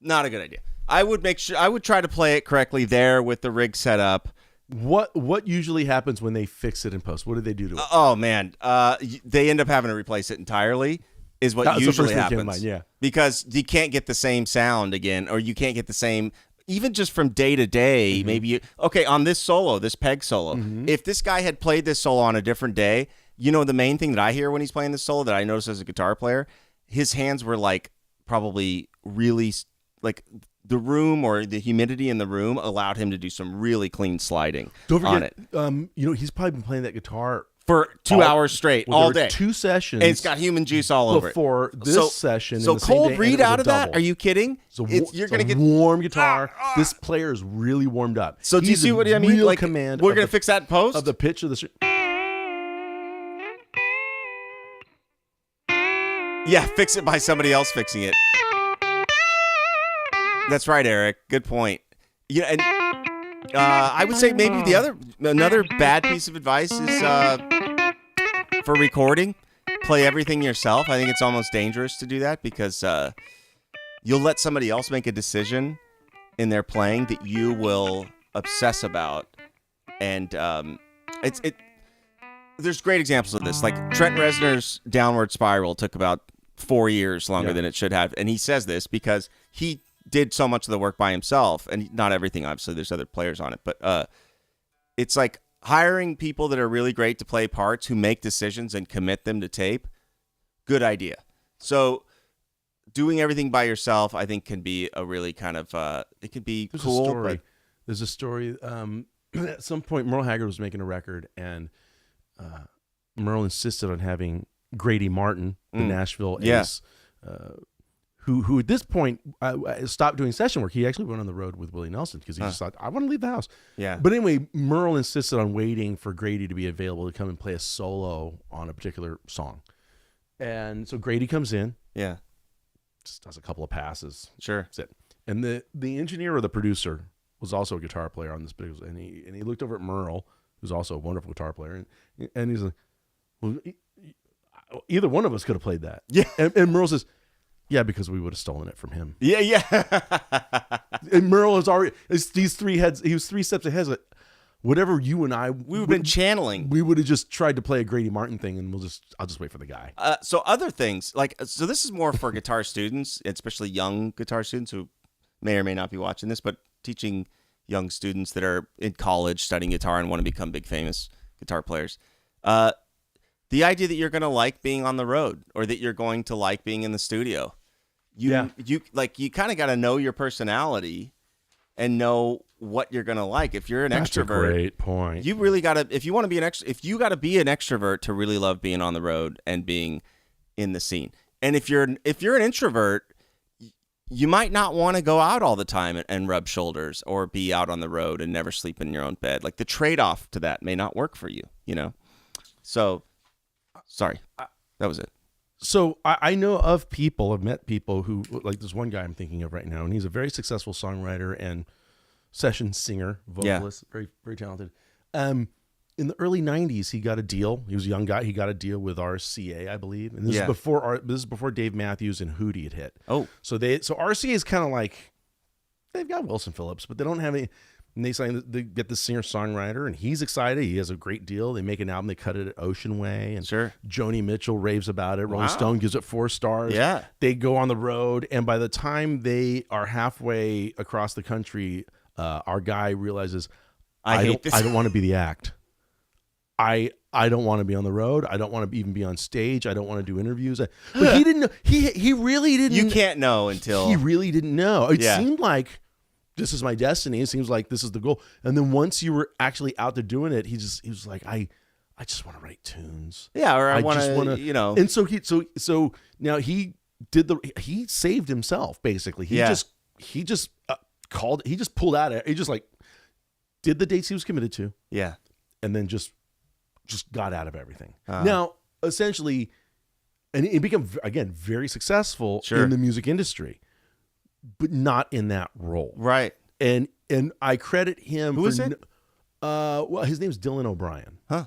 Not a good idea. I would try to play it correctly there with the rig set up. What usually happens when they fix it in post? What do they do to it? Oh man, they end up having to replace it entirely. Is what That's usually the first thing happens. came to mind, yeah. Because you can't get the same sound again, or you can't get the same, even just from day to day. Maybe on this solo, this peg solo. If this guy had played this solo on a different day, the main thing that I hear when he's playing this solo that I notice as a guitar player, his hands were like probably really like. The room or the humidity in the room allowed him to do some really clean sliding. Don't forget, on it. He's probably been playing that guitar for 2 hours straight, all day. 2 sessions. And it's got human juice all over it. Before this session. So in the same cold day, read and it was out a of that? double. Are you kidding? You're going to get warm guitar. This player is really warmed up. So do you see what I mean? Real Like, command. we're going to fix that in post? Of the pitch of the. Yeah, fix it by somebody else fixing it. That's right, Eric. Good point. Yeah, and I would say maybe another bad piece of advice is for recording, play everything yourself. I think it's almost dangerous to do that because you'll let somebody else make a decision in their playing that you will obsess about, and there's great examples of this. Like Trent Reznor's Downward Spiral took about 4 years longer than it should have, and he says this because he did so much of the work by himself, and not everything, obviously there's other players on it, but it's like hiring people that are really great to play parts who make decisions and commit them to tape. Good idea. So doing everything by yourself, I think, can be a really kind of it could be cool. There's a story at some point Merle Haggard was making a record, and Merle insisted on having Grady Martin, the Nashville ace, who at this point stopped doing session work. He actually went on the road with Willie Nelson because he just thought, I want to leave the house. Yeah. But anyway, Merle insisted on waiting for Grady to be available to come and play a solo on a particular song. And so Grady comes in. Yeah. Just does a couple of passes. Sure. That's it. And the engineer or the producer was also a guitar player on this, and he looked over at Merle, who's also a wonderful guitar player, and he's like, well, either one of us could have played that. Yeah. And Merle says, yeah, because we would have stolen it from him. Yeah. And Merle is already these 3 heads. He was 3 steps ahead. Like, whatever you and I we've been channeling. We would have just tried to play a Grady Martin thing, and I'll just wait for the guy. So other things so this is more for guitar students, especially young guitar students who may or may not be watching this, but teaching young students that are in college studying guitar and want to become big famous guitar players. The idea that you're going to like being on the road, or that you're going to like being in the studio. You kind of got to know your personality and know what you're going to like. If you're an That's extrovert, a great point. You really got to, if you want to be if you got to be an extrovert to really love being on the road and being in the scene. And if you're an introvert, you might not want to go out all the time and rub shoulders, or be out on the road and never sleep in your own bed. Like the trade-off to that may not work for you, So, sorry, that was it. So I know of people, I've met people who, like this one guy I'm thinking of right now, and he's a very successful songwriter and session singer, vocalist, very, very talented. In the early 90s, he got a deal. He was a young guy. He got a deal with RCA, I believe. And this is before Dave Matthews and Hootie had hit. Oh. So RCA is kind of like they've got Wilson Phillips, but they don't have any. And they get the singer-songwriter, and he's excited. He has a great deal. They make an album. They cut it at Ocean Way, and sure. Joni Mitchell raves about it. Rolling Stone gives it 4 stars. Yeah. They go on the road, and by the time they are halfway across the country, our guy realizes, I don't want to be the act. I don't want to be on the road. I don't want to even be on stage. I don't want to do interviews. But he didn't know. He really didn't. You can't know until he really didn't know. It seemed like this is my destiny. It seems like this is the goal. And then once you were actually out there doing it, he was like, I just want to write tunes. Yeah, or I want to, And so so now he saved himself basically. He just pulled out it. He just like did the dates he was committed to. Yeah, and then just got out of everything. Now, essentially, and it became again very successful in the music industry, but not in that role. Right. And I credit him. Who is it? Well, his name's Dylan O'Brien. Huh.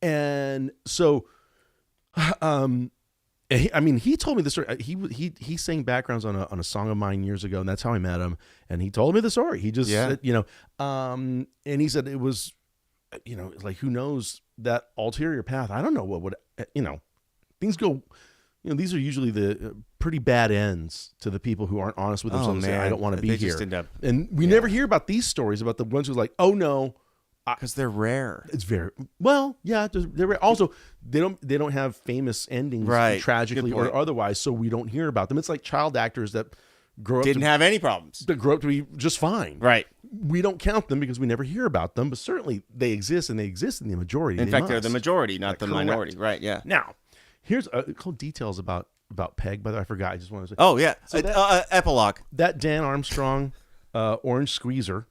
And so, he told me the story. He sang backgrounds on a song of mine years ago, and that's how I met him. And he told me the story. He just said, and he said it was, like, who knows that ulterior path. I don't know what would, things go. These are usually the pretty bad ends to the people who aren't honest with themselves. And say, I don't want to be here. And we never hear about these stories about the ones who's like, oh no. Because they're rare. It's very well, yeah. They're rare. Also, they don't have famous endings, tragically or otherwise, so we don't hear about them. It's like child actors that didn't have any problems. That grow up to be just fine. Right. We don't count them because we never hear about them, but certainly they exist, and they exist in the majority. In fact, they're the majority, not the minority. Right. Yeah. Now, here's a couple details about Peg. By the way, I forgot. I just wanted to say. Oh yeah. So epilogue. That Dan Armstrong, Orange Squeezer,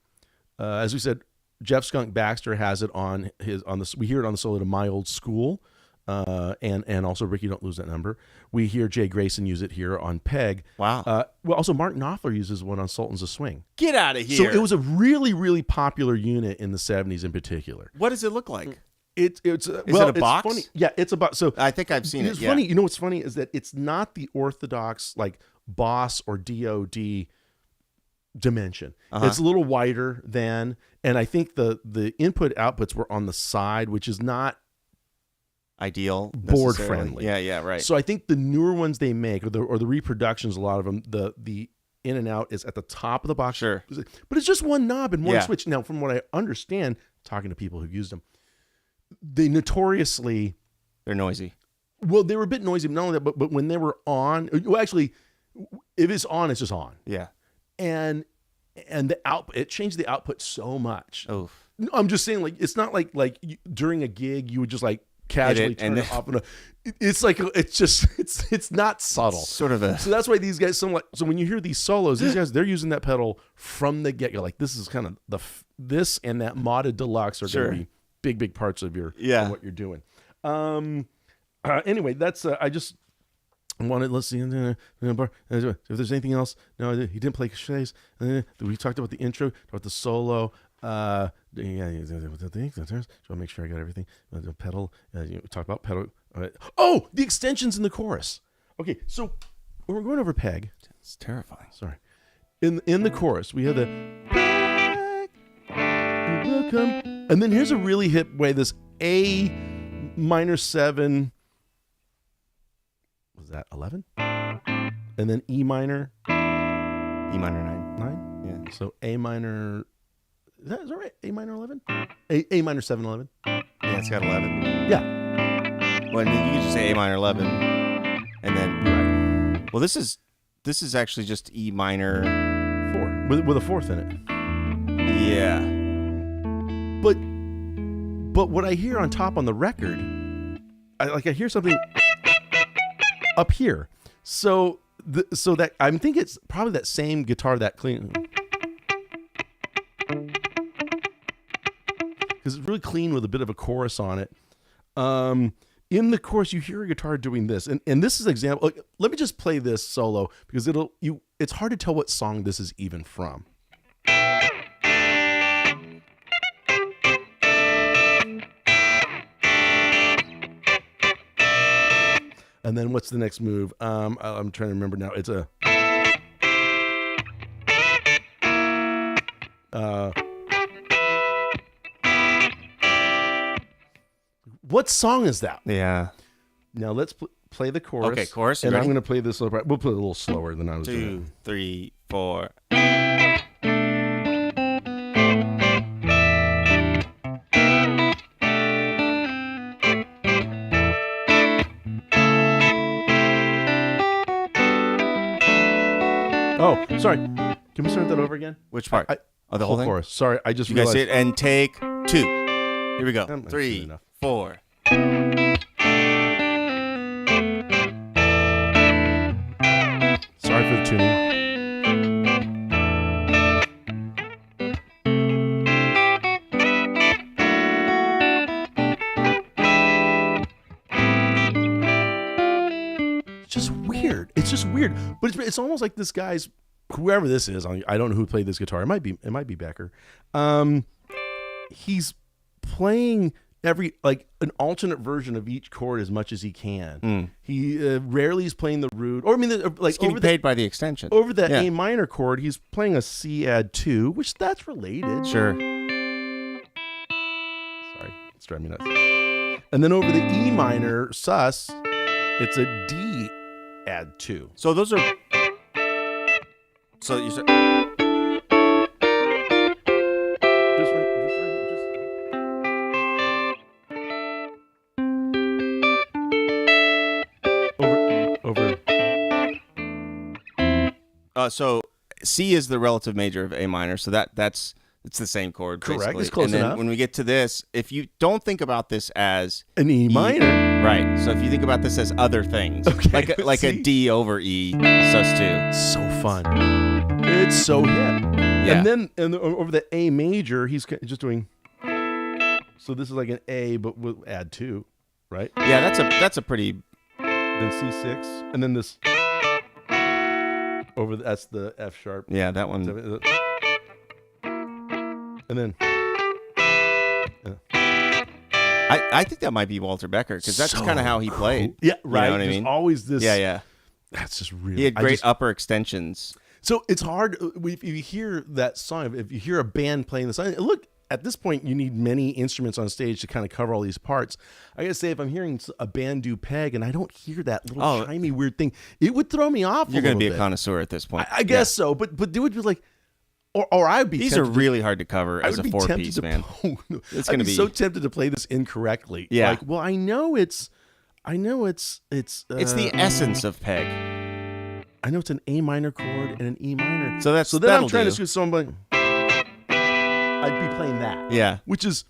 as we said. Jeff Skunk Baxter has it on we hear it on the solo to My Old School, and also Ricky Don't Lose That Number. We hear Jay Grayson use it here on Peg. Wow. Well, also Mark Knopfler uses one on Sultans of Swing. Get out of here. So it was a really, really popular unit in the 70s in particular. What does it look like? Is it a box? Funny. Yeah, it's a box. So I think I've seen it. It's funny. What's funny is that it's not the orthodox like Boss or DOD dimension. It's a little wider than, and I think the input outputs were on the side, which is not ideal, board friendly. Yeah, right. So I think the newer ones they make, or the reproductions, a lot of them, the in and out is at the top of the box. Sure. But it's just one knob and one switch. Now, from what I understand, talking to people who've used them, they're noisy. Well, they were a bit noisy, not only that, but when they were on, well, actually, if it's on, it's just on. Yeah. And the output, it changed the output so much. Oh, I'm just saying, like, it's not like during a gig you would just like casually turn it off. It's like it's not subtle. Sort of a. So that's why these guys. So when you hear these solos, these guys, they're using that pedal from the get go. Like, this is kind of this and that modded deluxe are going to be big parts of of what you're doing. Anyway, that's I just. Let's see. If there's anything else, no, he didn't play cliches. We talked about the intro, about the solo. Just want to make sure I got everything. The pedal. We talked about pedal. Oh, the extensions in the chorus. Okay, so when we're going over Peg, it's terrifying. Sorry. In the chorus, we have the Peg, welcome, and then here's a really hip way. This A minor 7. Was that 11? And then E minor. E minor 9. 9? Yeah. So A minor. Is that right? A minor 11? A minor 7 11? Yeah, it's got 11. Yeah. Well, you can just say A minor 11, and then. Right. Well, this is actually just E minor 4 with a fourth in it. Yeah. But what I hear on top on the record, I hear something up here, so that I think it's probably that same guitar that clean, because it's really clean with a bit of a chorus on it. In the chorus, you hear a guitar doing this, and this is an example. Let me just play this solo because it's hard to tell what song this is even from. And then what's the next move? I'm trying to remember now. It's a. What song is that? Yeah. Now let's play the chorus. Okay, chorus. And ready? I'm going to play this. We'll play it a little slower than I was 2, doing. 3, 4. Oh, sorry. Can we start that over again? Which part? The whole thing? chorus. Sorry, I just You guys realized. see it? And take 2. Here we go. That's good 3, enough. 4. Sorry for the tuning. It's just weird. It's just weird. But it's almost like this guy's, whoever this is, I don't know who played this guitar. It might be Becker. He's playing an alternate version of each chord as much as he can. He rarely is playing the root, or He's getting paid by the extension. over that Yeah. A minor chord. He's playing a C add 2, which that's related. Sure. Sorry, it's driving me nuts. And then over the E minor sus, it's a D add 2. So those are. So you said. So C is the relative major of A minor, so it's the same chord. Correct. Basically. It's close and then enough. when we get to this, if you don't think about this as An E minor. right, so if you think about this as other things, Okay, like a see? D over E sus2. So fun. It's so hip. Yeah. And then over the A major, he's just doing. So this is like an A, but we'll add 2, right? Yeah, that's a pretty. Then C6, and then this. That's the F sharp. Yeah, that one. And then. I think that might be Walter Becker because that's So kind of how he played. Yeah, right. You know what I There's mean? always this. Yeah. That's just really. He had great upper extensions. So it's hard if you hear that song. If you hear a band playing the song, look. At this point, you need many instruments on stage to kind of cover all these parts. I gotta say, if I'm hearing a band do peg and I don't hear that little chimey weird thing, it would throw me off. You're gonna be a connoisseur at this point. I guess so, but do it be like, or I'd be. These are really hard to cover as a 4-piece, man. It's gonna be so tempted to play this incorrectly. Yeah. Like, well, I know it's it's the essence of peg. I know it's an A minor chord and an E minor. So then I'm trying to do something. I'd be playing that. Yeah. Which is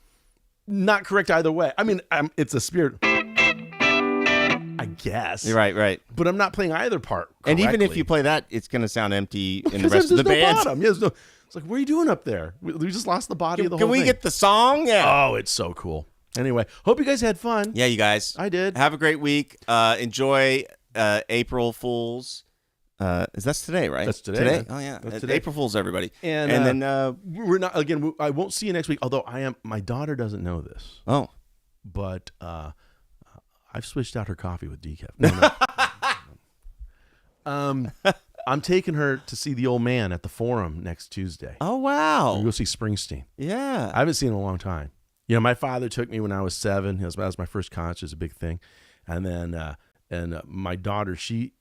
not correct either way. I mean, it's a spirit. I guess. You're right. But I'm not playing either part correctly. And even if you play that, it's going to sound empty in the rest of the no band. bottom. Yeah, it's like, what are you doing up there? We just lost the body of the whole Can we thing. get the song? Yeah. Oh, it's so cool. Anyway, hope you guys had fun. Yeah, you guys. I did. Have a great week. Enjoy April Fools. Is that today, right? That's today. Today? Man. Oh yeah. That's today. April Fools, everybody. And then we're not again. I won't see you next week. Although my daughter doesn't know this. Oh, but I've switched out her coffee with decaf. No. I'm taking her to see the old man at the Forum next Tuesday. Oh wow. We'll go see Springsteen. Yeah. I haven't seen him in a long time. You know, my father took me when I was 7. That was my first concert. It was a big thing. And then my daughter, she's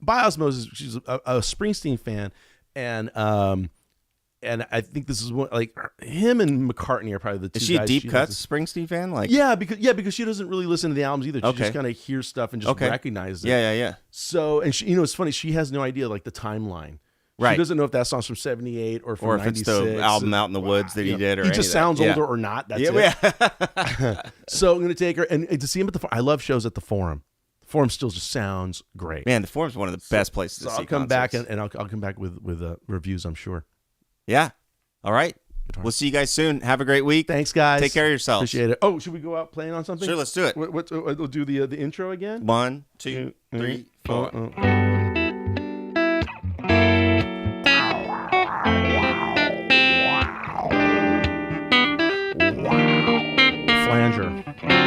by osmosis, she's a Springsteen fan, and I think this is one, like, him and McCartney are probably the two. Is she guys a deep cuts Springsteen fan? Like, because she doesn't really listen to the albums either. She just kind of hears stuff and just recognizes it. Yeah. So, and she, it's funny. She has no idea like the timeline. Right. She doesn't know if that song's from 78 or from 96. Or if it's the album Out in the Woods that he did, or he just sounds older or not. That's it. So I'm going to take her and to see him at the Forum. I love shows at the Forum. The Forum still just sounds great. Man, the Forum's one of the best places to see I'll come concerts. back and I'll come back with reviews, I'm sure. Yeah. All right. We'll see you guys soon. Have a great week. Thanks, guys. Take care of yourselves. Appreciate it. Oh, should we go out playing on something? Sure, let's do it. We'll do the intro again. 1, 2, 3, 4. Flanger.